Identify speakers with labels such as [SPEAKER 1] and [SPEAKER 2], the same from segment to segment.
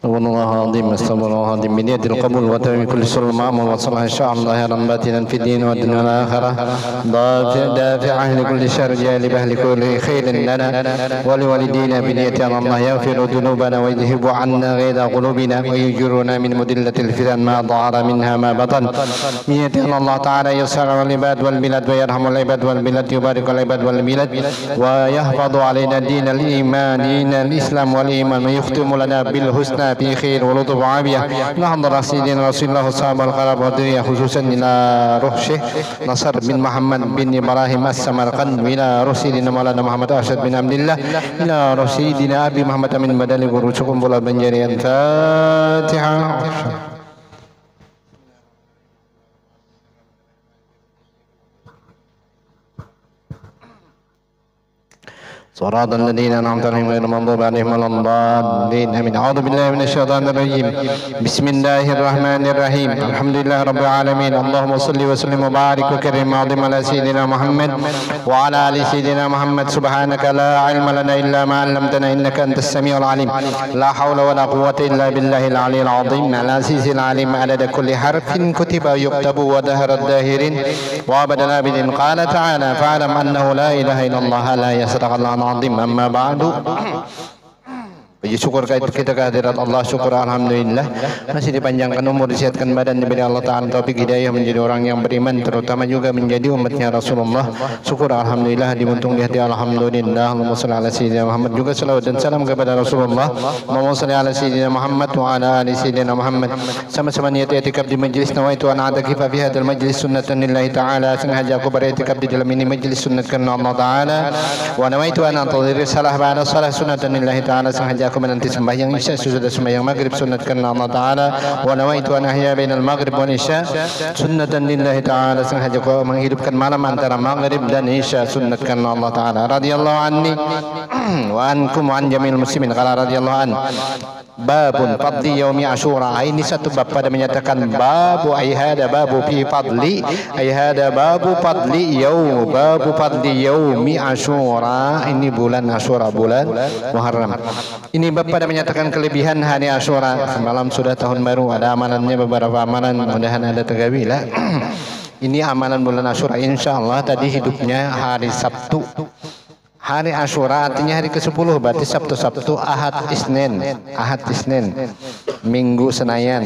[SPEAKER 1] والله العظيم استغفر الله العظيم بنية القبول وتمام كل سر المأمول وصلاح إن شاء الله ظاهرا باطنا في الدين والدنيا والآخرة دافعا لكل شر جالبه لكل خير لنا ولوالدينا بنية أن الله يغفر ذنوبنا ويذهب عنا غيظ قلوبنا ويجرنا من مدلة الفتن ما ظهر منها ما بطن بنية أن الله تعالى يسر العباد والبلاد ويرحم العباد والبلاد يبارك العباد والبلاد ويحفظ علينا دين الإيمان دين الإسلام والإيمان ويختم لنا بالحسنى في خير ولطف وعافية نحضر سيدنا رسول الله صاحب القرار والدنيا خصوصا إلى روح شيخ نصر بن محمد بن إبراهيم السمرقند إلى روح سيدنا مولانا محمد أرشد بن عبد الله إلى روح سيدنا أبي محمد من بدل ورسكم بلا بنجري الفاتحة. صراط الذين أنعمت عليهم غير المغضوب عليهم ولا الضالين آمين. أعوذ بالله من الشيطان الرجيم. بسم الله الرحمن الرحيم. الحمد لله رب العالمين. اللهم صل وسلم وبارك وكرم وعظم على سيدنا محمد وعلى آل سيدنا محمد. سبحانك لا علم لنا إلا ما علمتنا إنك أنت السميع العليم. لا حول ولا قوة إلا بالله العلي العظيم العزيز العليم عدد كل حرف كتب يكتب ودهر الداهرين وأبد الآبدين. قال تعالى فاعلم أنه لا إله إلا الله لا يصدق الله azim. Amma ba'du. Puji syukur kita kehadirat Allah, syukur alhamdulillah masih dipanjangkan umur, disehatkan badan, diberi Allah Ta'ala taufik hidayah menjadi orang yang beriman, terutama juga menjadi umatnya Rasulullah. Syukur alhamdulillah, dimuntung di hati alhamdulillah. Allahumma shalli ala sayyidina Muhammad, juga salawat dan salam kepada Rasulullah. Allahumma shalli ala sayyidina Muhammad wa ala ali sayyidina Muhammad. Sama-sama niat i'tikaf di majlis nawaitu an a'takifa fi hadzal majlis sunnatan lillahi ta'ala. Sengaja aku beriktikaf di dalam ini majlis sunnat karena Allah Ta'ala. Wa nawaitu an antadhir salah ba'da salah sunnatan lillahi ta'ala. Sengaja aku menanti sembahyang isya sesudah sembahyang maghrib sunat karena Allah Ta'ala. Wa nawaitu an ahya bainal maghrib wal isya sunnatan lillahi ta'ala. Sengaja aku menghidupkan malam antara maghrib dan isya sunat karena Allah Ta'ala. Radhiyallahu anni wa ankum wa an jamil muslimin. Qala radhiyallahu an babun fadli yaumi asyura. Ini satu bab pada menyatakan babu ayhada babu fi fadli ayhada babu fadli yaum babu fadli yaumi asyura. Ini bulan Asyura, bulan Muharram. Ini bab pada menyatakan kelebihan hari Asyura. Semalam sudah tahun baru, ada amalannya, beberapa amalan, mudah-mudahan ada tergawilah. Ini amalan bulan Asyura insyaallah. Tadi hidupnya hari Sabtu. Hari Asyura artinya hari ke-10, berarti Sabtu, Ahad, Isnin, Minggu, Senayan.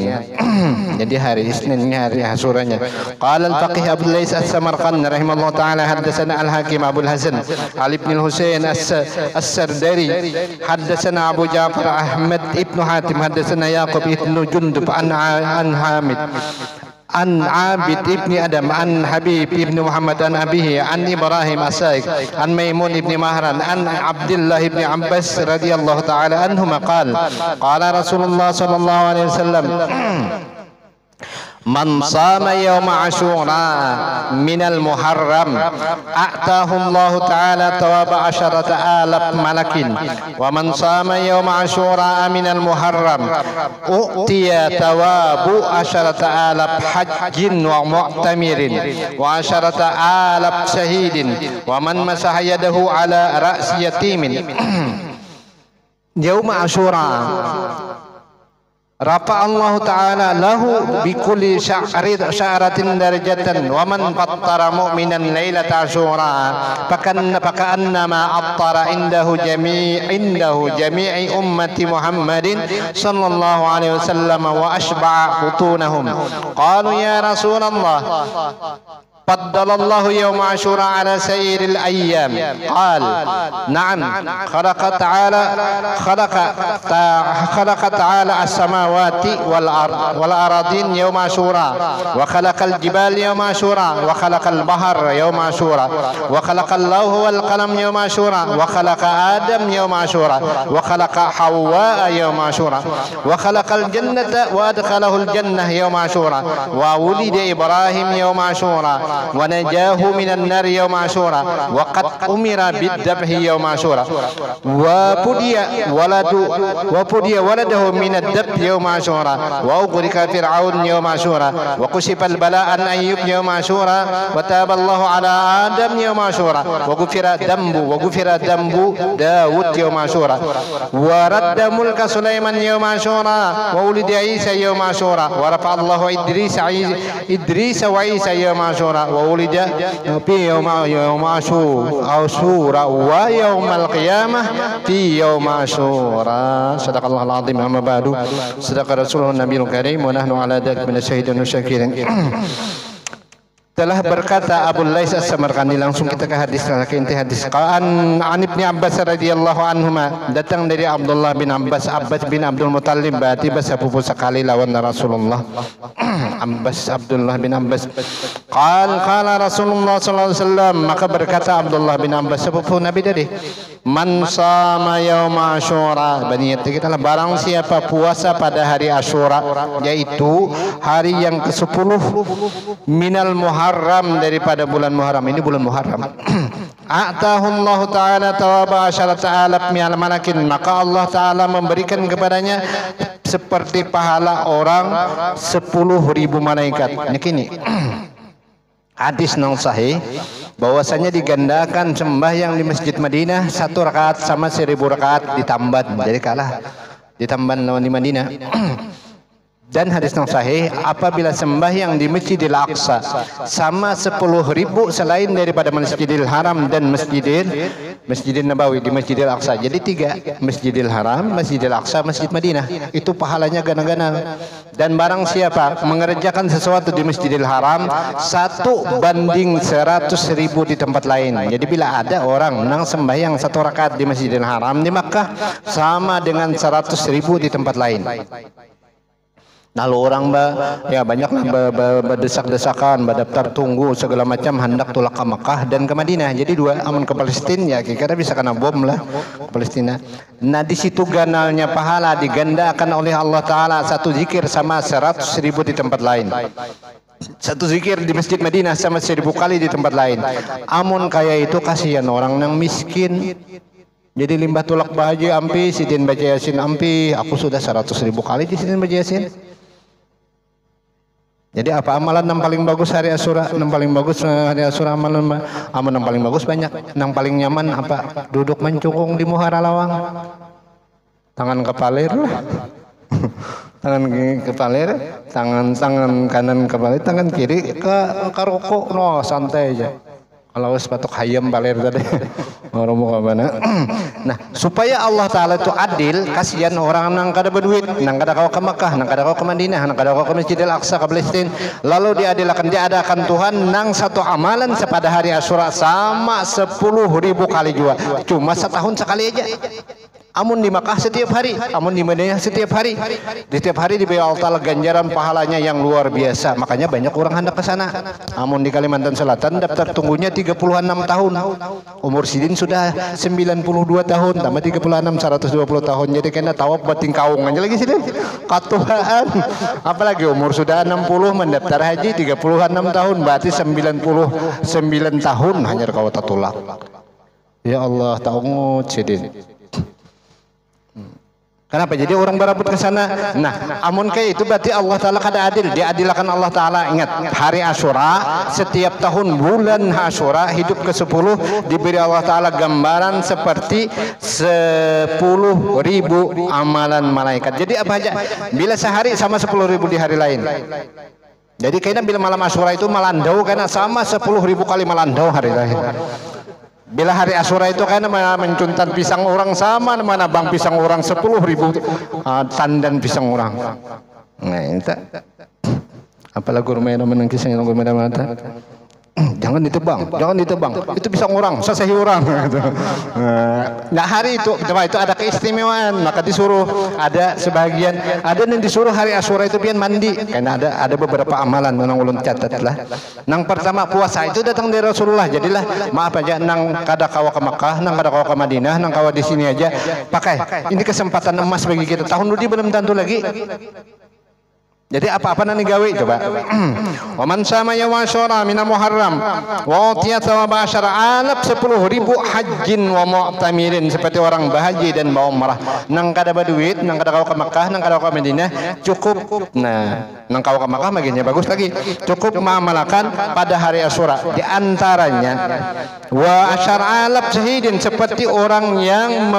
[SPEAKER 1] Jadi hari Isninnya hari Asyuranya. Qala al-faqih Abu Lais as-Samarqand rahimahullah ta'ala haddatsana al-Hakim Abu al-Hasan Ali ibn al-Husain as-Sardari haddatsana Abu Ja'far Ahmad ibn Hatim haddatsana Yaqub ibn Jundub an Hamid an Abid ibni Adam an Habib ibni Muhammad an abihi an Ibrahim as-Saiq an Maimun ibni Mahran an Abdullah ibni Abbas radhiyallahu ta'ala anhuma qala Rasulullah sallallahu alaihi wasallam man sama yawma Asyura minal Muharram a'tahu Allah Ta'ala thawaba 10,000 malakin wa man sama yawma Asyura minal Muharram u'tiya thawabu 10,000 hajjin wa mu'tamirin wa 10,000 syahidin wa man masaha yadahu ala ra'si yatimin. Yawma Asyura rafa Allah Ta'ala lahu bikulli sya'ratin darajatan wa man fattara mu'minan lailata Asyura fakannama attara indahu jami'i ummati Muhammadin sallallahu alaihi wasallam wa ashba'a butunahum. Qalu ya Rasulullah فضل الله يوم عاشوراء على سائر الأيام. قال نعم خلق تعالى السماوات والأراضين يوم عاشوراء وخلق الجبال يوم عاشوراء وخلق البحر يوم عاشوراء وخلق الله والقلم يوم عاشوراء وخلق آدم يوم عاشوراء وخلق حواء يوم عاشوراء وخلق الجنة وأدخله الجنة يوم عاشوراء وولد إبراهيم يوم عاشوراء wa najahu minan nar yaum Asyura wa qad umira bid-dabhi yaum Asyura wa pudiya waladahu minad dab yaum Asyura wa ughriqa fir'aun yaum Asyura wa kushifa al-bala an Ayyub yaum Asyura wa taba Allahu ala Adam yaum Asyura wa ghufira dambu Daud yaum Asyura wa radda mulka Sulaiman yaum Asyura wa ulida Isa yaum Asyura wa rafa'a Allahu Idris wa Isa yaum Asyura wa ulida fi yaum Asyura wa yaumal qiyamah fi yaum Asyura. Sadaqallahul azim. Amma ba'du. Sadaqa Rasulullah Nabiyul Karim wa nahnu ala dzalik minasyahidin wa syakirin. Telah berkata Abu Lais As-Samarqandi, langsung kita ke hadis, ke inti hadis. An Ibni Abbas radhiyallahu anhuma, datang dari Abdullah bin Abbas bin Abdul Muttalib, berarti sepupu sekali lawan Rasulullah. Abdullah bin Abbas. Qala Rasulullah sallallahu alaihi wasallam, maka berkata Abdullah bin Abbas, sepupu Nabi tadi, man sama yaum Asyura, berniat kita lah, barang siapa puasa pada hari Asyura, yaitu hari yang ke-10 minal Muharram, daripada bulan Muharram. Ini bulan Muharram. A'tahullahu ta'ala tawaba asyarata alaf mi'al malakin, maka Allah ta'ala memberikan kepadanya seperti pahala orang 10.000 malaikat. Ini hadis nang sahih, bahwasanya digandakan sembahyang di Masjid Madinah 1 rakaat sama 1000 rakaat ditambah, jadi kalah ditambah lawan di Madinah. Dan hadis yang sahih, apabila sembahyang di Masjidil Aqsa sama 10.000 selain daripada Masjidil Haram dan Masjidil Nabawi, di Masjidil Aqsa. Jadi 3, Masjidil Haram, Masjidil Aqsa, Masjid Madinah. Itu pahalanya gana-gana. Dan barang siapa mengerjakan sesuatu di Masjidil Haram 1 banding 100.000 di tempat lain. Jadi bila ada orang nang sembahyang 1 rakaat di Masjidil Haram di Makkah, sama dengan 100.000 di tempat lain. Lalu orang ya banyaklah berdesak-desakan, berdaftar tunggu segala macam, hendak tulak ke Mekah dan ke Madinah. Jadi 2, amun ke Palestina ya kira-kira bisa kena bom lah ke Palestina. Nah di situ ganalnya pahala digandakan oleh Allah Ta'ala, 1 zikir sama 100.000 di tempat lain. 1 zikir di Masjid Madinah sama 1000 kali di tempat lain. Amun kayak itu kasihan orang yang miskin. Jadi limbah tulak bahagia ampi, sidin baca yasin ampi, aku sudah 100.000 kali di sidin baca yasin. Jadi apa amalan yang paling bagus hari Asyura? Yang paling bagus hari Asyura amalan yang paling bagus banyak. Yang paling nyaman apa? Duduk mencungkung di muhara lawang. Tangan kepalir. Tangan kepalir, tangan kanan kepalir, tangan kiri ke rokok. No, santai aja. Kalau sepatuk hayam balir tadi. Nah, supaya Allah Ta'ala itu adil, kasihan orang nang kada berduit, nang kada kau ke Makkah, nang kada kau ke Madinah, nang kada kau ke Masjidil Aqsa ke Palestina, lalu diadakan Tuhan nang 1 amalan pada hari Asyura sama 10.000 kali juga, cuma setahun sekali aja. Amun di Makkah setiap hari, amun di Madinah setiap hari. Di setiap hari diberi Allah Ta'ala ganjaran pahalanya yang luar biasa. Makanya banyak orang hendak ke sana. Amun di Kalimantan Selatan daftar tunggunya 36 tahun. Umur sidin sudah 92 tahun, tambah 36 120 tahun. Jadi kena tawaf bating kaung aja lagi sidin. Katuhan. Apalagi umur sudah 60 mendaftar haji 36 tahun, berarti 99 tahun hanya kau tatulak. Ya Allah, taungut sidin. Kenapa? Jadi orang berabut ke sana. Nah, amun kayak itu berarti Allah Ta'ala kada adil. Diadilkan Allah Ta'ala. Ingat, hari Asyura setiap tahun bulan Asyura hidup ke-10 diberi Allah Ta'ala gambaran seperti 10.000 amalan malaikat. Jadi apa aja? Bila sehari sama 10.000 di hari lain. Jadi kayaknya bila malam Asyura itu melandau karena sama 10.000 kali melandau hari lain. Bila hari Asyura itu kan mencuntan pisang orang sama mana bang pisang orang 10.000 tandan pisang orang. Nah itu apalagi gurme menang kisah yang gurme mata. Jangan ditebang, itu pisang orang, sesahi orang. Nah hari itu, itu ada keistimewaan, maka disuruh ada sebagian, ada yang disuruh hari Asyura itu pian mandi, karena ada beberapa amalan menang ulun catat lah. Nang pertama puasa itu datang dari Rasulullah, jadilah maaf aja nang kada kawa ke Makkah, nang kada kawa ke Madinah, nang kawa di sini aja pakai. Ini kesempatan emas bagi kita. Tahun dulu belum tentu lagi. Jadi apa-apa nanti gawe coba. Wa man sama yaum Asyura min Muharram wa utiya thawab 10 alaf 10.000 hajjin wa mu'tamirin, seperti orang berhaji dan mau umrah. Nang kada berduit, nang kada kau ke Makkah, nang kada kau ke Madinah, cukup. Nah, nang kau ke Makkah bagiannya bagus lagi. Cukup mengamalkan pada hari Asyura. Di antaranya wa 10 alaf syahidin, seperti orang yang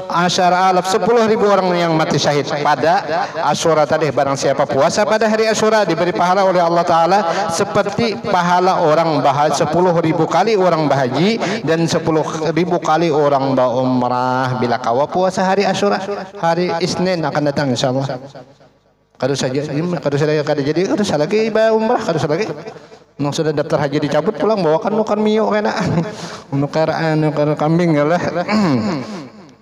[SPEAKER 1] 10 alaf 10.000 orang yang mati syahid pada Asyura tadi. Barang siapa puasa pada hari Asyura diberi pahala oleh Allah Ta'ala seperti pahala orang berhaji 10.000 kali orang berhaji dan 10.000 kali orang berumrah. Bila kau puasa hari Asyura, hari Isnin akan datang insyaallah. Kado saja, kado saja kada jadi, kado lagi umrah, kado lagi. Nang sudah daftar haji dicabut pulang bawakan nukan mio kena. Nukar kambing lah.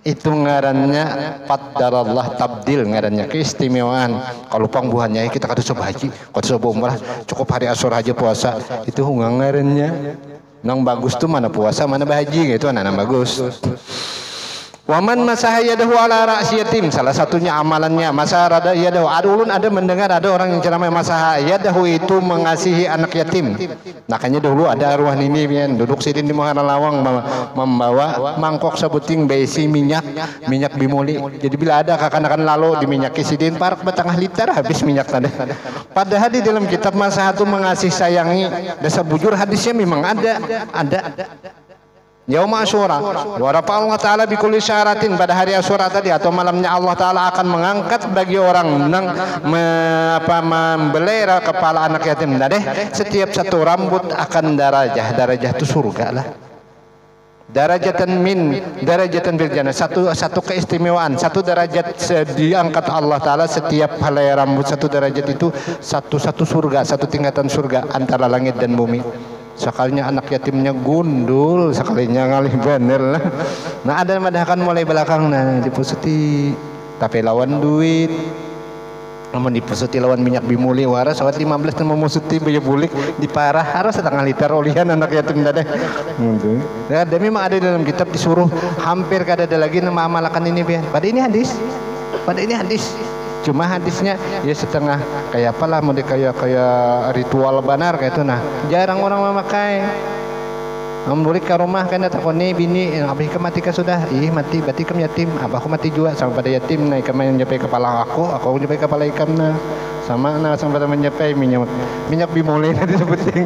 [SPEAKER 1] Itu ngarannya qaddarallah tabdil, ngarannya keistimewaan. Kalau pangbuhannya kita kada coba haji, kada coba umrah, cukup hari Asyura aja puasa. Itu ngarannya nang bagus tuh mana puasa mana bahaji gitu, nang bagus. Waman masaha yadahu ala ra'si yatim, salah satunya amalannya masaha yadahu. Ada mendengar ada orang yang ceramah masaha yadahu itu mengasihi anak yatim. Makanya dulu ada arwah nini pian duduk sidin di Muara Lawang membawa mangkok sebuting berisi minyak bimoli. Jadi bila ada kakanakan lalu diminyaki sidin parak batangah liter habis minyak tadi. Padahal di dalam kitab masaha itu mengasihi sayangi, dasar bujur hadisnya memang ada. Yaum Asyura wa rafa Allah Ta'ala bi kulli syaratin, pada hari Asyura tadi atau malamnya Allah Ta'ala akan mengangkat bagi orang yang membelera kepala anak yatim tadi, setiap satu rambut akan darajah itu surga lah. Darajatan bil jannah, satu keistimewaan, satu derajat diangkat Allah Ta'ala setiap helai rambut, satu derajat itu satu surga, satu tingkatan surga antara langit dan bumi. Sekalinya anak yatimnya gundul, sekalinya ngalih bener lah. Nah ada madahakan mulai belakang nah dipusuti tapi lawan duit. Namun dipusuti lawan minyak bimuli waras sawat 15 dan memusuti baya bulik diparah harus setengah liter olian anak yatim tadi. Nah, dan memang ada dalam kitab disuruh hampir kada ada lagi nama amalakan ini pian. Pada ini hadis. Cuma hadisnya ya setengah kayak apalah mau kayak ritual banar kayak itu. Nah jarang orang memakai. Membulik ke rumah kan takoni bini abah ikam mati ka sudah mati berarti ikam yatim, abahku mati juga sama pada yatim. Nah ikam yang nyapai kepala aku nyapai kepala ikam nah sama pada menyapai minyak bimoli tadi sebuting.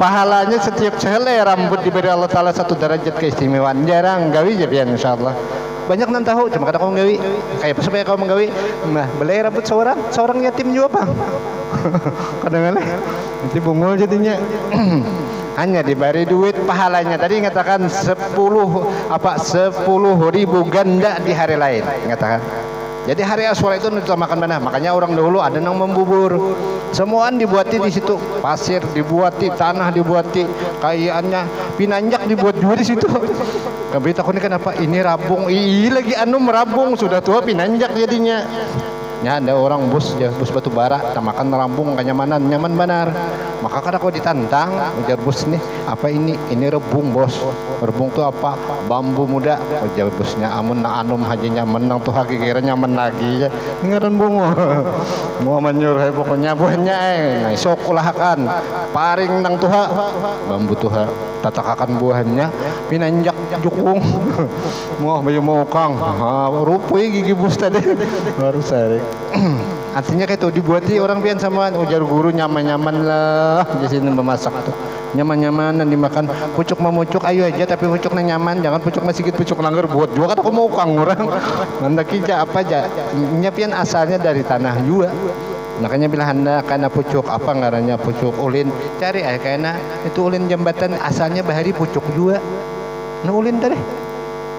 [SPEAKER 1] Pahalanya setiap helai rambut diberi Allah Ta'ala satu derajat keistimewaan. Jarang gawi je pian insyaallah. Banyak nan tahu cuma kata kau menggawi kayak apa supaya kau menggawi nah belai rambut seorang yatim juga bang. Kadang-kadang nanti bungul jadinya. Hanya diberi duit pahalanya tadi ngatakan 10.000 ganda di hari lain ngatakan. Jadi hari Asyura itu ditamakan mana? Makanya orang dahulu ada nang membubur. Semuaan dibuati di situ, pasir dibuati, tanah dibuati, kayaannya pinanjak dibuat juga di situ. Kami takutnya kenapa ini rabung, lagi merabung sudah tua pinanjak jadinya. Ya ada orang bus batu bara, tamakan rambung kenyamanan, nyaman benar. Maka kada kau ditantang, ujar bus nih, apa ini? Ini rebung bos. Rebung tuh apa? Bambu muda. Ujar busnya, amun na anum hajinya menang tuh hakikirnya nyaman lagi. Ngaran bungo. Mau menyuruh pokoknya buahnya nah sokulahakan. Paring nang tuha. Bambu tuha tatakakan buahnya, pinanjak jukung. Mau bayu mokang. Rupui gigi bus tadi. Baru sari. Artinya kayak itu dibuati orang pian samaan ujar guru nyaman-nyaman lah di sini memasak tuh nyaman-nyaman dan dimakan pucuk memucuk ayo aja tapi pucuknya nyaman jangan pucuk masih gitu pucuk langgar buat juga kata aku mau kang orang mandaki aja apa aja nyapian asalnya dari tanah juga makanya bila anda karena pucuk apa ngarannya pucuk ulin cari karena itu ulin jembatan asalnya bahari pucuk juga nah ulin tadi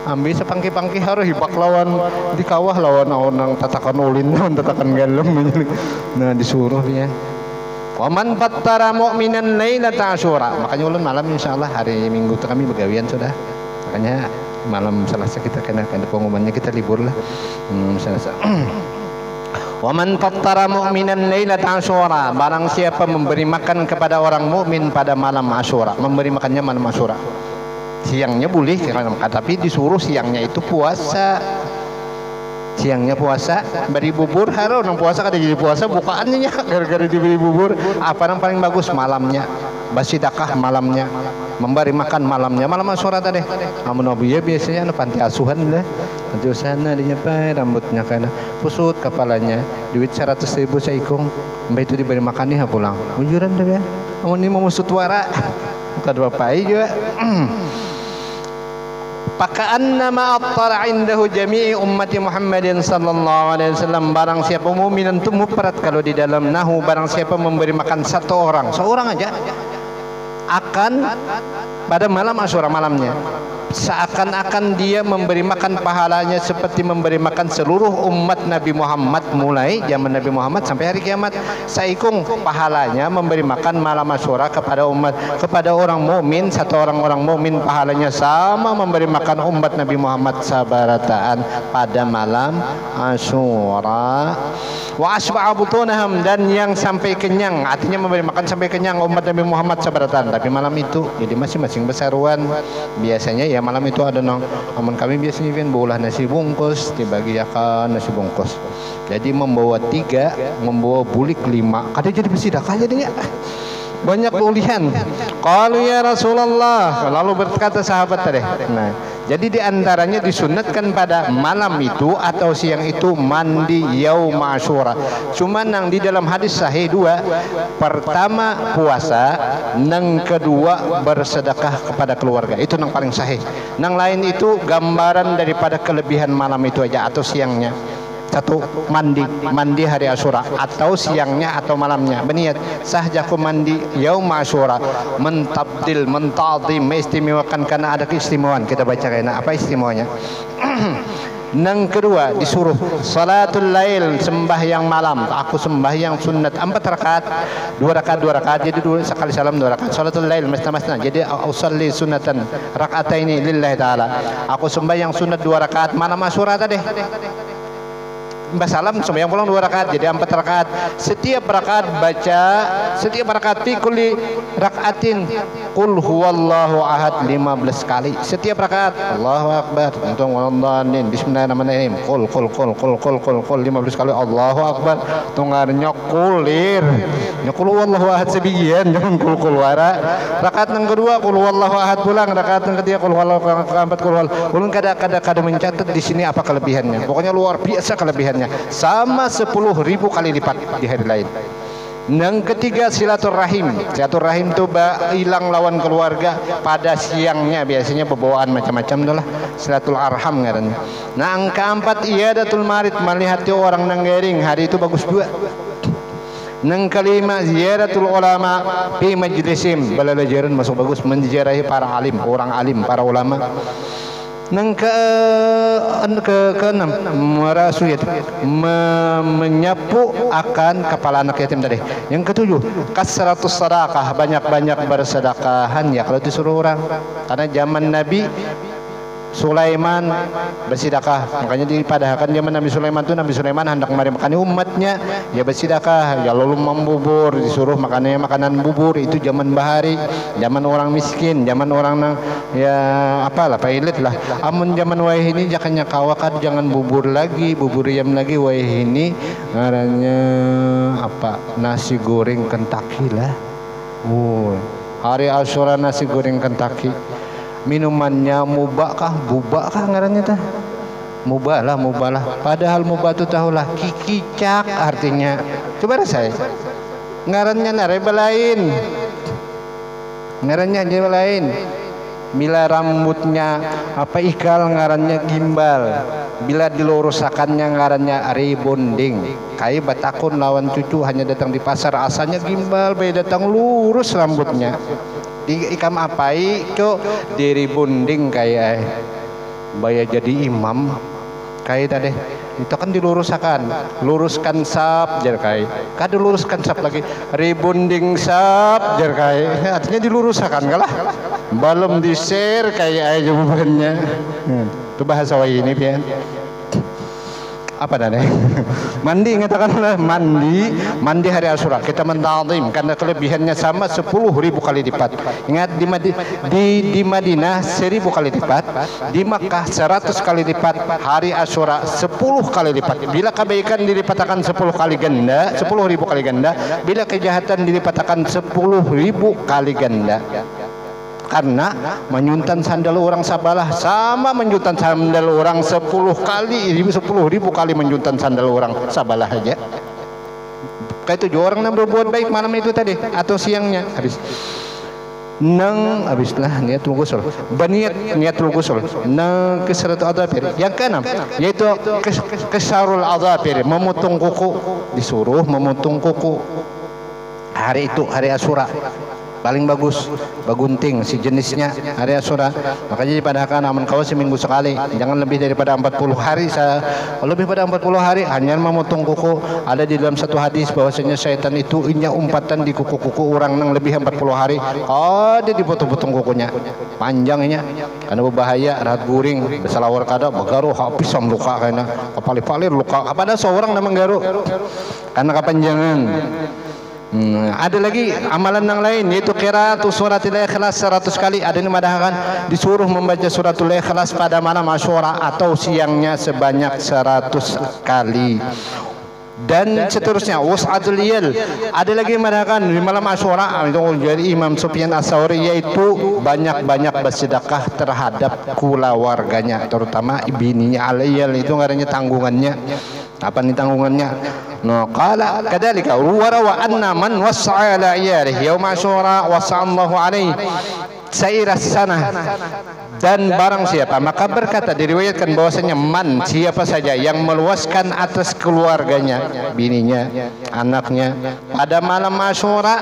[SPEAKER 1] ambil sepangki-pangki harus hibak lawan di kawah lawan orang tatakan ulin lawan tatakan galem nah disuruh ya waman fattara mu'minan lailata Asyura makanya ulun malam insyaallah hari Minggu itu kami begawian sudah makanya malam Selasa kita kena pengumumannya kita libur lah Selasa. Waman fattara mu'minan lailata Asyura barang siapa memberi makan kepada orang mukmin pada malam Asyura memberi makannya malam Asyura siangnya boleh tapi disuruh siangnya itu puasa siangnya puasa beri bubur haro nang puasa kada jadi puasa bukaannya gara-gara diberi bubur. Apa yang paling bagus malamnya bersedekah malamnya, memberi makan malamnya, malam Asyura tadi. Amun ya biasanya panti asuhan lah, panti asuhan dinyapai rambutnya kana pusut kepalanya, duit 100.000 saikung, mbak itu diberi makan nih pulang bujuran deh ya. Amun ini mau sutwara kada bapai juga. Paka'annama attara indahu jami'i ummati Muhammadin sallallahu alaihi wasallam. Barang siapa mukmin itu mufrad kalau di dalam nahu, barang siapa memberi makan satu orang, seorang aja, akan pada malam Asyura malamnya, seakan-akan dia memberi makan pahalanya seperti memberi makan seluruh umat Nabi Muhammad mulai zaman Nabi Muhammad sampai hari kiamat. Saikung pahalanya memberi makan malam Asyura kepada orang mukmin, satu orang mukmin pahalanya sama memberi makan umat Nabi Muhammad sabarataan pada malam Asyura. Wa asba'a butunahum, dan yang sampai kenyang, artinya memberi makan sampai kenyang umat Nabi Muhammad sabarataan. Tapi malam itu jadi masing-masing besaruan. Biasanya ya malam itu ada nong, amun kami biasanya kan bawa nasi bungkus, dibagi akan nasi bungkus. Jadi membawa 3, membawa bulik 5, kada jadi bersedekah jadinya. Banyak ulihan. Qalu ya Rasulullah, lalu berkata sahabat tadi. Nah, jadi diantaranya disunatkan pada malam itu atau siang itu mandi yaum Asyura. Cuman yang di dalam hadis sahih 2, pertama puasa, yang kedua bersedekah kepada keluarga. Itu yang paling sahih. Yang lain itu gambaran daripada kelebihan malam itu aja atau siangnya. Satu, mandi hari Asyura atau siangnya atau malamnya, berniat sahjaku mandi yaum Asyura, mentabdil, mentazim, mengistimewakan karena ada keistimewaan. Kita baca kayaknya apa istimewanya. Yang kedua disuruh salatul lail, sembahyang malam. Aku sembahyang sunat 4 rakaat, 2 rakaat, jadi sekali salam 2 rakaat. Salatul lail masna-masna, jadi usalli sunatan rakaataini lillahi taala. Aku sembahyang sunat 2 rakaat malam Asyura tadi. Mbah salam sembahyang pulang 2 rakaat, jadi 4 rakaat. Setiap rakaat baca, setiap rakaat fi kulli rakaatin qul huwallahu ahad 15 kali. Setiap rakaat Allahu akbar, untung wallahin bismillahirrahmanirrahim, qul 15 kali Allahu akbar. Tunggar nyokulir, nyokul wallahu ahad sebijian, jangan qul wara. Rakaat yang kedua qul huwallahu ahad pulang, rakaat yang ketiga qul huwallahu, keempat qul huwallahu. Ulun kada mencatat di sini apa kelebihannya. Pokoknya luar biasa kelebihannya. Sama 10.000 kali lipat di hari lain. Yang ketiga silaturahim. Silaturahim itu hilang lawan keluarga pada siangnya, biasanya pembawaan macam-macam itulah silatul arham ngarannya. Nah, yang keempat iyadatul marid, melihat orang nanggering, hari itu bagus juga. Yang kelima ziyaratul ulama fi majlisim, balalajaran masuk bagus, menziarahi para alim, orang alim, para ulama. Yang keenam merasuyat, menyapu akan kepala anak yatim tadi. Yang ketujuh kasratus sedekah, banyak-banyak bersedekahan ya kalau disuruh orang. Karena zaman Nabi Sulaiman bersedekah, makanya dipadahkan zaman Nabi Sulaiman itu, Nabi Sulaiman hendak makan umatnya, ya bersedekah, ya lalu membubur, disuruh makannya makanan bubur. Itu zaman bahari, zaman orang miskin, zaman orang ya apalah pailit lah. Amun zaman wayah ini jakanya kawakan jangan bubur lagi, bubur ayam lagi. Wayah ini ngarannya apa, nasi goreng Kentucky lah. Hari Asyura nasi goreng Kentucky. Minumannya mubah kah, bubah kah ngarannya tah? Mubah lah. Padahal mubah itu tahulah kikicak artinya. Coba saya. Ngarannya nareba lain. Ngarannya dia lain. Bila rambutnya apa ikal ngarannya gimbal. Bila dilurusakannya ngarannya rebonding. Kai batakun lawan cucu hanya datang di pasar, asalnya gimbal, bayi datang lurus rambutnya. Di ikam apai co diri bunding kayak baya jadi imam kayak tadi itu kan luruskan sap jar kai kada luruskan sap lagi rebonding sap jar kai artinya diluruskan kalah belum di share kayak jawabannya itu bahasa wai ini pian. apa dah mandi, katakanlah mandi hari Asyura. Kita mentazim karena kelebihannya sama 10.000 kali lipat. Ingat di Madinah 1000 kali lipat, di Makkah 100 kali lipat, hari Asyura 10 kali lipat. Bila kebaikan dilipatkan 10 kali ganda, 10.000 kali ganda, bila kejahatan dilipatkan 10.000 kali ganda. Karena menyuntan sandal orang Sabalah sama menyuntan sandal orang 10 kali, 10.000 kali menyuntan sandal orang Sabalah aja. Kayak 7 orang yang berbuat baik malam itu tadi atau siangnya habis. Habislah niatul ghusl. Baniat niatul ghusl. Kasratul adhafir. Yang keenam yaitu kasrul adhafir, memotong kuku. Disuruh memotong kuku. Hari itu hari Asyura. Paling bagus bagunting si jenisnya hari Asyura. Makanya dipadahkan aman kau seminggu sekali, jangan lebih daripada 40 hari. Lebih pada 40 hari hanya memotong kuku. Ada di dalam satu hadis bahwasanya syaitan itu inya umpatan di kuku-kuku orang yang lebih 40 hari. Ada dipotong-potong kukunya panjangnya karena berbahaya, rahat guring besalawar kada bagaru habis luka karena kepali-pali luka kepada seorang namang garu karena kepanjangan. Ada lagi amalan yang lain yaitu qiraatul suratul ikhlas 100 kali. Ada yang madahkan disuruh membaca suratul ikhlas pada malam Asyura atau siangnya sebanyak 100 kali. Dan seterusnya wus'atul iyal. Ada lagi yang madahkan di malam Asyura itu dari Imam Sufyan Ats-Tsauri yaitu banyak-banyak bersedekah terhadap keluarganya, terutama bininya al-iyal itu ngarannya tanggungannya. Apa nih tanggungannya? No, qala kadzalika wa rawa anna man wasa'a ala iyalihi yaum Asyura wasa'allahu alaihi sairas sanah. Dan barang siapa, maka berkata diriwayatkan bahwasanya man siapa saja yang meluaskan atas keluarganya, bininya, anaknya pada malam Asyura,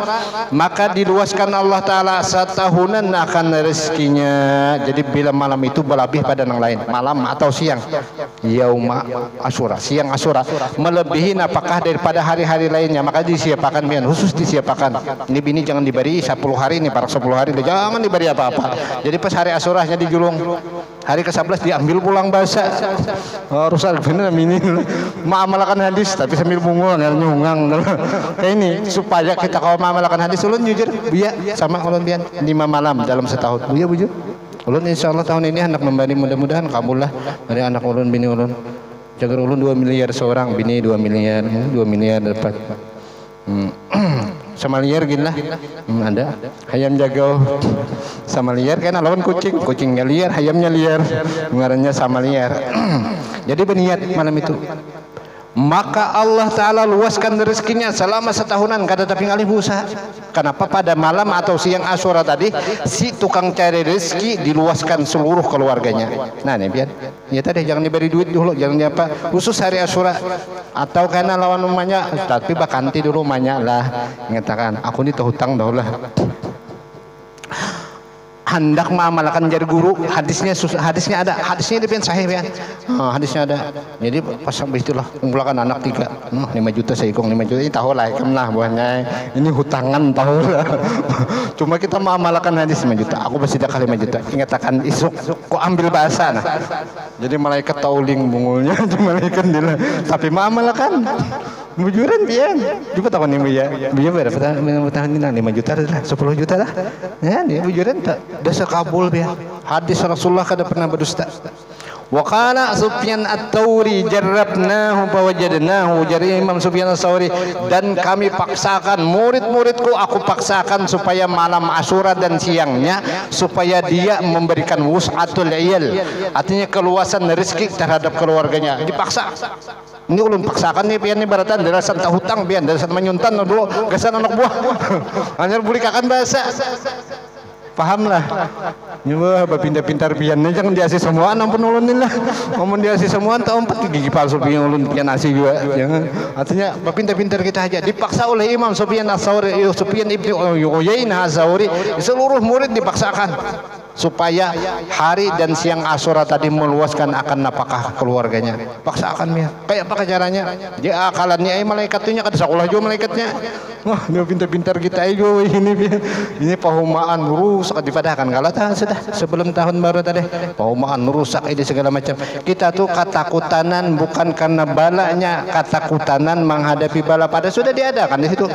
[SPEAKER 1] maka diluaskan Allah Ta'ala setahunan akan rezekinya. Jadi bila malam itu berlebih pada yang lain, malam atau siang yaum Asyura, siang Asyura melebihi apakah daripada hari-hari lainnya, maka disiapkan bian khusus disiapkan. Ini bini jangan diberi 10 hari ini, para 10 hari jangan diberi apa-apa. Jadi pas hari Asyuranya dijulung, hari ke-11 diambil pulang basah. Rusak bener ini mengamalkan hadis tapi sambil bungul nyungang. Kayak ini supaya kita kalau mengamalkan hadis ulun jujur buya sama ulun bian 5 malam dalam setahun. Buya bujur. Ulun insyaallah tahun ini anak membani mudah-mudahan kabullah dari anak ulun bini ulun. Jagar ulun 2 miliar seorang, bini 2 miliar, 2 miliar dapat. Sama liar gini lah. Ada ayam jago sama liar kan lawan kucingnya liar, ayamnya liar, ngarannya sama liar. Jadi berniat malam itu, maka Allah Ta'ala luaskan rezekinya selama setahunan kada tapi ngalih usaha. Kenapa? Pada malam atau siang Asyura tadi si tukang cari rezeki diluaskan seluruh keluarganya. Nah nih biar ya tadi jangan diberi duit dulu, jangan apa khusus hari Asyura atau karena lawan rumahnya, tapi bakanti dulu rumahnya lah mengatakan aku ini terhutang dah lah. Hendak mengamalkan jadi guru, hadisnya ada, hadisnya dia sahih ya. Hadisnya ada. Jadi pas habis itulah kumpulkan anak 3, 5 juta saya ikung 5 juta ini tahu lah lah buahnya ini hutangan tahu lah. Cuma kita mengamalkan hadis 5 juta, aku pasti dah 5 juta. Ingatakan isuk kok ambil bahasa nah. Jadi malaikat tauling bungulnya malaikat dia tapi mengamalkan bujuran pian juga tahun ini ya berapa tahun ini 5 juta lah 10 juta lah ya dia bujuran tak dasar kabul biar hadis Rasulullah kada pernah berdusta. Wa qala Sufyan Ats-Tsauri jarrabnahu fawajadnahu, jadi Imam Sufyan Ats-Tsauri, dan kami paksakan murid-muridku, aku paksakan supaya malam Asyura dan siangnya supaya dia memberikan wus'atul iyal, artinya keluasan rezeki terhadap keluarganya, dipaksa. Ini ulun paksakan nih pian nih baratan darasan tak hutang pian darasan menyuntan dulu gasan anak buah hanya boleh kakan bahasa pahamlah nyoba pintar-pintar pian jangan diasih semua ampun ulunin lah ngomong diasih semua tak empat gigi palsu pian ulun pian asih juga jangan, artinya pintar-pintar kita aja. Dipaksa oleh Imam Sufyan Ats-Tsauri, Sufyan ibnu Uyainah Ats-Tsauri, seluruh murid dipaksakan supaya hari dan siang Asyura tadi meluaskan akan napakah keluarganya. Paksakan ya. Kayak apa caranya? Dia akalannya malaikatnya kada sekolah juga malaikatnya. Wah, dia pintar-pintar kita ayo ini pahumaan rusak dipadahkan kalau sudah sebelum tahun baru tadi pahumaan rusak ini segala macam. Kita tuh katakutanan bukan karena balanya, katakutanan menghadapi bala pada sudah diadakan di situ.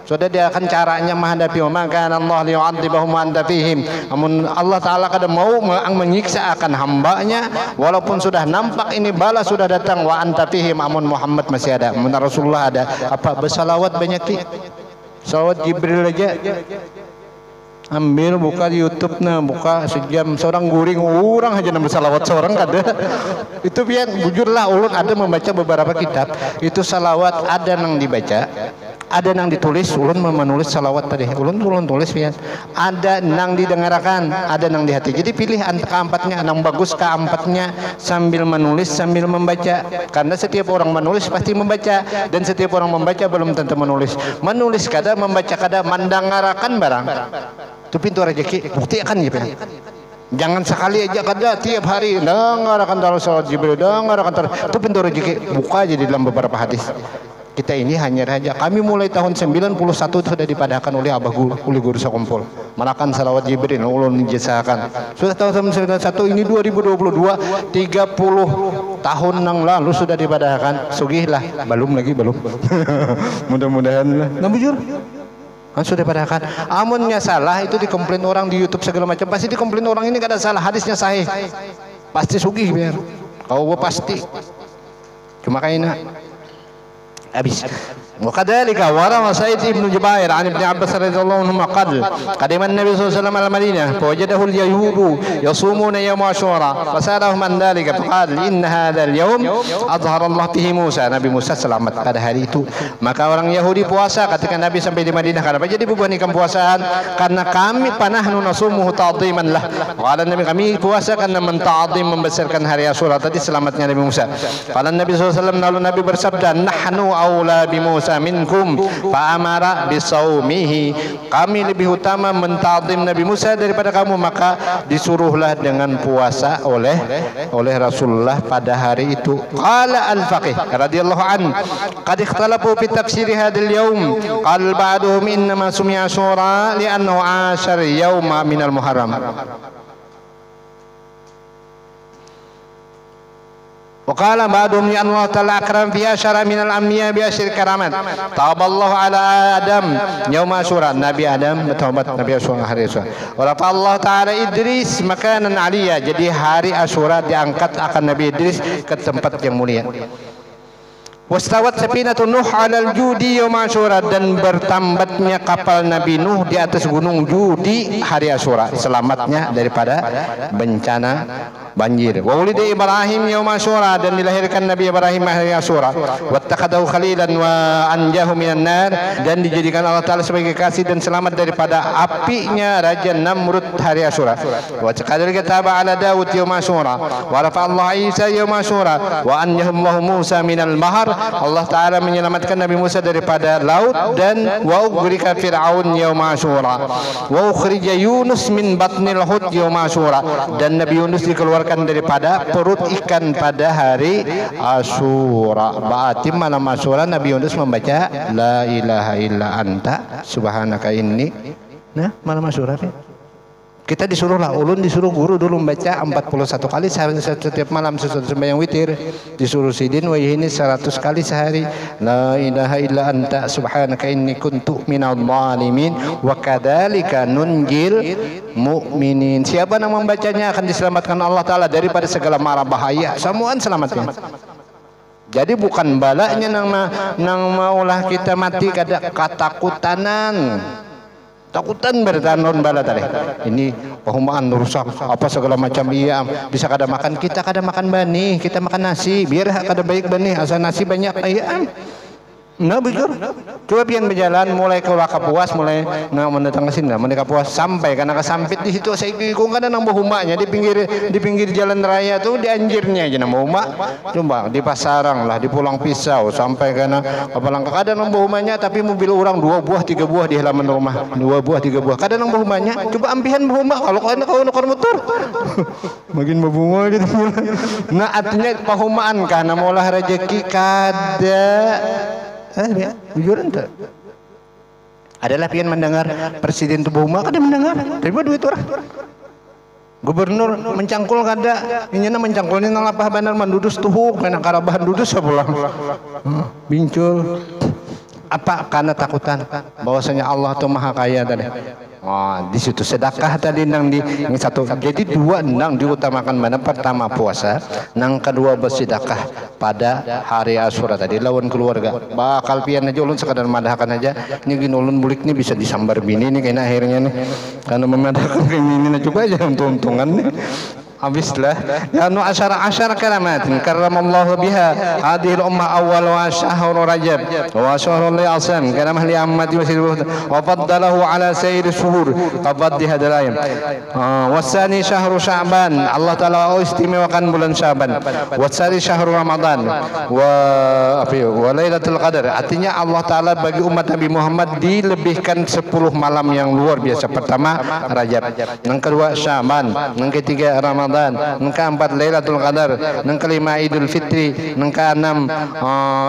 [SPEAKER 1] Sudah dia akan caranya menghadapi maka Allah liyu'adzibahum wa anta fihim. Namun Allah Taala kada mau menyiksa akan hambanya walaupun sudah nampak ini bala sudah datang wa anta fihim, amun Muhammad masih ada, amun Rasulullah ada. Apa bersalawat banyak ki? Salawat Jibril aja. Ambil buka di YouTube nah, buka sejam seorang guring orang aja nambah salawat seorang kada. Itu biar bujurlah ulun ada membaca beberapa kitab, itu salawat ada yang dibaca, ada yang ditulis, ulun menulis salawat tadi, ulun tulis ya. Ada yang didengarkan, ada yang di hati. Jadi pilih keempatnya, yang bagus keempatnya sambil menulis sambil membaca. Karena setiap orang menulis pasti membaca, dan setiap orang membaca belum tentu menulis. Menulis kada, membaca kada, mendengarkan barang. Itu pintu rezeki, buktikan ya. Jangan sekali aja kada, tiap hari dengarkan terus salawat Jibril, dengarkan terus. Itu pintu rezeki, buka aja di dalam beberapa hadis. Kita ini hanya raja. Kami mulai tahun 91 sudah dipadahkan oleh abah guru, oleh guru sekumpul. Manakan salawat Jibril, ulun dijesakan. Sudah tahun 91, ini 2022, 30 tahun yang lalu sudah dipadahkan. Sugihlah, belum. Mudah-mudahan lah. Nah bujur. Kan sudah padahkan. Amunnya salah itu dikomplain orang di YouTube segala macam. Pasti dikomplain orang ini kada salah, hadisnya sahih. Pasti sugih biar. Kau pasti. Cuma kayaknya habis. وكذلك وروى سعيد بن جبير عن ابن عباس رضي الله عنهما قال قدم النبي صلى الله عليه وسلم على المدينة فوجده اليهود يصومون يوم عاشوراء فسألهم عن ذلك فقال إن هذا اليوم أظهر الله فيه موسى. Nabi Musa selamat pada hari itu. Maka orang Yahudi puasa ketika Nabi sampai di Madinah. Kenapa jadi bubuhanikan puasaan? Karena kami panahnu nasumuhu ta'dhiman lah. Qala Nabi, kami puasa karena menta'dhim membesarkan hari Asyura tadi selamatnya Nabi Musa. Qala Nabi SAW, lalu Nabi bersabda, nahnu aula bi Musa minkum fa amara bisaumihi. Kami lebih utama menta'zim Nabi Musa daripada kamu, maka disuruhlah dengan puasa oleh Rasulullah pada hari itu. Qala al-faqih radhiyallahu an qad ikhtalafu fi tafsir hadzal yaum. Qala ba'duhum innama sumiya Asyura li'annahu 'ashar yawma min al-Muharram. وقال بعضهم أن الله تعالى أكرم في أشهر من الأنبياء بأشهر كرامات. تاب الله على آدم يوم عاشوراء. Nabi Adam bertaubat Nabi Asyura hari Asyura. Wa rafa Allah Ta'ala Idris makanan aliyah. Jadi hari Asyura diangkat akan Nabi Idris ke tempat yang mulia. Wastawat safinatu Nuh 'alal Judi yaum Asyura, dan bertambatnya kapal Nabi Nuh di atas gunung Judi hari Asyura, selamatnya daripada bencana banjir. Wa ulida Ibrahim yaum Asyura, dan dilahirkan Nabi Ibrahim hari Asyura. Wattakhadahu khalilan wa anjahu minan nar, dan dijadikan Allah Taala sebagai kasih dan selamat daripada apinya Raja Namrud hari Asyura. Wa kadzalika taba 'ala Daud yaum Asyura, wa rafa Allah Isa yaum Asyura, wa anjahu Allah Musa minal bahr. Allah Ta'ala menyelamatkan Nabi Musa daripada laut, dan wa ugrika Fir'aun yaum Asyura, wa ukhrija Yunus min batnil hut yaum Asyura, dan Nabi Yunus dikeluarkan daripada perut ikan pada hari Asyura. Berarti malam Asyura Nabi Yunus membaca la ilaha illa anta subhanaka inni. Nah, malam Asyura kita disuruhlah, ulun disuruh guru dulu membaca 41 kali setiap malam sesudah sembahyang witir. Disuruh sidin wa ini 100 kali sehari. La ilaha illa anta subhanaka inni kuntu minadh dhalimin wa kadzalika nunjil mu'minin. Siapa yang membacanya akan diselamatkan Allah Taala daripada segala mara bahaya. Semuaan selamatnya. Jadi bukan balanya nang maulah kita mati kada katakutanan. Takutan bertanon bala tadi. Ini pahumaan rusak apa segala macam, iya bisa kada makan, kita kada makan bani, kita makan nasi biar kada baik bani, asal nasi banyak ayam. Nah betul. Coba pian berjalan mulai ke Wakapuas, mulai mendatang ke sini, mulai Kapuas sampai karena kesampit di situ saya kung kada nang bahumanya di pinggir jalan raya tuh di anjirnya aja nang bahuma. Coba di Pasarang lah, di Pulang Pisau sampai karena kepalang kada nang bahumanya tapi mobil orang 2 buah 3 buah di halaman rumah 2 buah 3 buah kada nang bahumanya. Coba ampihan bahuma kalau kau nukar motor. Makin berbunga gitu. Nah artinya pahumaan karena molah rezeki kada. Jujur ente. Adalah pian mendengar presiden tubuh rumah kada mendengar. Terima duit orang. Gubernur mencangkul kada. Inyana mencangkulnya nang lapah bandar mandudus tuh kana karabahan dudus sepulang. Bincul. Apa karena takutan bahwasanya Allah tuh maha kaya tadi. Wah, di situ sedekah tadi nang di yang satu. Jadi 2 nang diutamakan mana? Pertama puasa, nang kedua bersedekah pada hari Asyura tadi lawan keluarga. Bakal pian aja ulun sekadar madahkan aja. Ini gini ulun bulik nih bisa disambar bini nih kayaknya akhirnya nih. Karena memadahkan kayak ini coba aja untung-untungan nih. Habislah ya nu asyara karamatin karramallahu biha hadhihi al-ummah awwal wa syahr rajab wa syahrul li'asam karamah li ammati wa faddalahu ala sayyid syuhur qabad hadal ayam wasani syahr sya'ban Allah taala istimewakan bulan Sya'ban wasani syahr Ramadan wa lailatul qadar artinya Allah taala bagi umat Nabi Muhammad dilebihkan 10 malam yang luar biasa. Pertama Rajab, yang kedua Sya'ban, yang ketiga Ramadan, yang keempat Lailatul Qadar, yang kelima Idul Fitri, yang keenam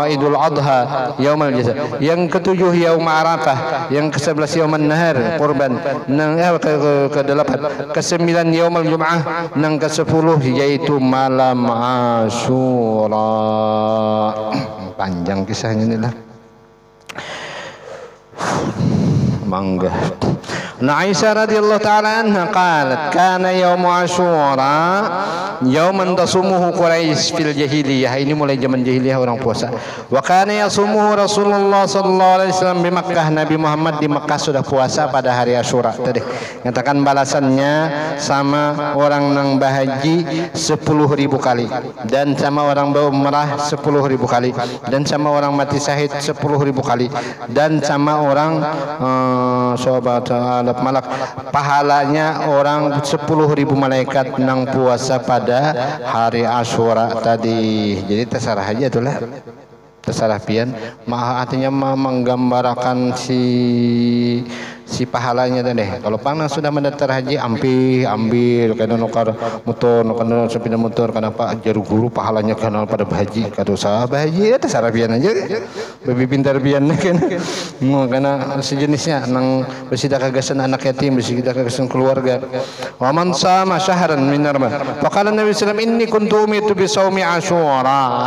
[SPEAKER 1] Idul Adha Yaumul Jazaa, yang ketujuh Yaum Arafah, yang ke-11 Yaumun Nahar Kurban, yang ke-8 ke-9 Yaumul Jum'ah, yang ke-10 yaitu malam Asyura. Panjang kisahnya ini lah. Mangga. Aisyah radhiyallahu ta'ala anha qalat kana yaum Asyura yauman tasumuhu Quraisy fil jahiliyah. Ini mulai zaman jahiliyah orang puasa. Wa kana yasumuhu Rasulullah sallallahu alaihi wasallam di Makkah. Nabi Muhammad di Makkah sudah puasa pada hari Asyura tadi. Nyatakan balasannya sama orang nang bahaji 10.000 kali dan sama orang berumrah 10.000 kali dan sama orang mati syahid 10.000 kali dan sama orang sahabat malak pahalanya orang 10.000 malaikat nang puasa pada hari Asyura tadi. Jadi terserah aja itulah, terserah pian. Artinya menggambarkan si pahalanya tadi. Kalau pang sudah mendaftar haji ambil karena nukar motor karena sepeda motor karena pak jaru guru pahalanya karena pada haji kado sah haji ya terserah pian aja. Lebih pintar pian kan. Karena sejenisnya nang bersida kagasan anak yatim, bersida kagasan keluarga. Wa man sama syahran min Ramadan. Faqala Nabi sallallahu alaihi wasallam inni kuntu umitu bi shaumi Asyura.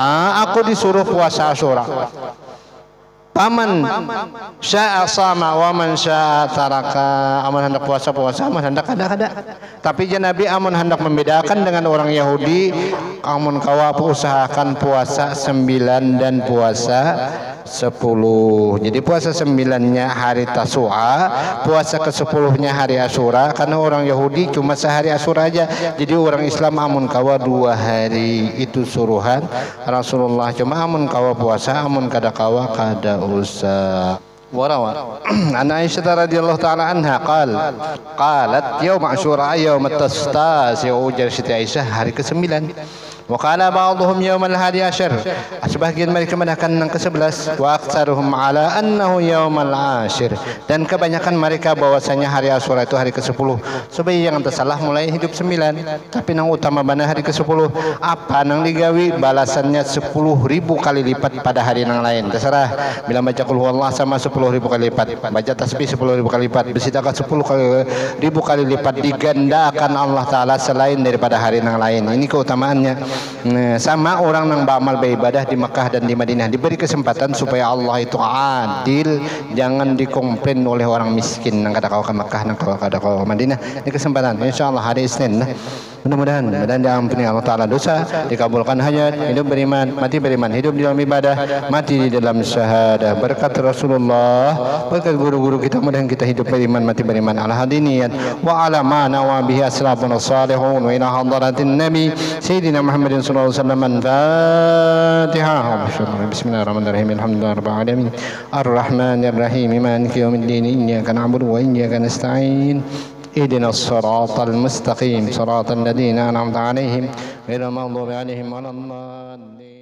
[SPEAKER 1] Aku disuruh puasa Asyura. Paman syaa sama wa man syaa taraka. Aman hendak puasa, aman hendak kada. Tapi Nabi aman hendak membedakan dengan orang Yahudi. Amun kawa usahakan puasa 9 dan puasa 10. Jadi puasa 9-nya hari Tasu'a, puasa ke-10-nya hari Asyura. Karena orang Yahudi cuma sehari Asyura aja. Jadi orang Islam amun kawa 2 hari. Itu suruhan Rasulullah. Cuma amun kawa puasa, amun kada kawa kada usah. Warawa an Aisyah radhiyallahu ta'ala anha qalat yaum Asyura yaum at-tastas ujar Siti Aisyah hari ke-9. Wa qala ba'dhum yaum al-hadi asyar. Sebagian mereka mengatakan yang ke-11 wa aktsaruhum ala annahu yaum al-ashir. Dan kebanyakan mereka bahwasanya hari Asyura itu hari ke-10. Supaya jangan tersalah mulai hidup 9. Tapi yang utama bana hari ke-10. Apa nang digawi balasannya 10.000 kali lipat pada hari yang lain. Terserah. Bila baca qul huwallah sama 10.000 kali lipat. Baca tasbih 10.000 kali lipat. Bersedekah 10.000 kali lipat digandakan Allah Taala selain daripada hari yang lain. Ini keutamaannya. Nah, sama orang yang beramal beribadah di Mekah dan di Madinah diberi kesempatan supaya Allah itu adil, jangan dikomplain oleh orang miskin yang kada kau ke Mekah, yang kada kau ke Madinah. Ini kesempatan insyaallah hari Isnin. Mudah-mudahan diampuni Allah Ta'ala dosa, dikabulkan hajat, hidup beriman, mati beriman, hidup di dalam ibadah, mati di dalam syahadah. Berkat Rasulullah, berkat guru-guru kita, mudah kita hidup beriman, mati beriman ala hadiniyat wa ala ma nawa bihi aslafuna salihun wa ila hadratin nabi sayyidina Muhammadin sallallahu alaihi wasallam. Fatihah. Bismillahirrahmanirrahim. Alhamdulillah rabbil alamin. Arrahmanir rahim. Maliki yaumiddin. Iyyaka na'budu wa iyyaka nasta'in. اهدنا الصراط المستقيم صراط الذين أنعمت عليهم غير المغضوب عليهم ولا الضالين.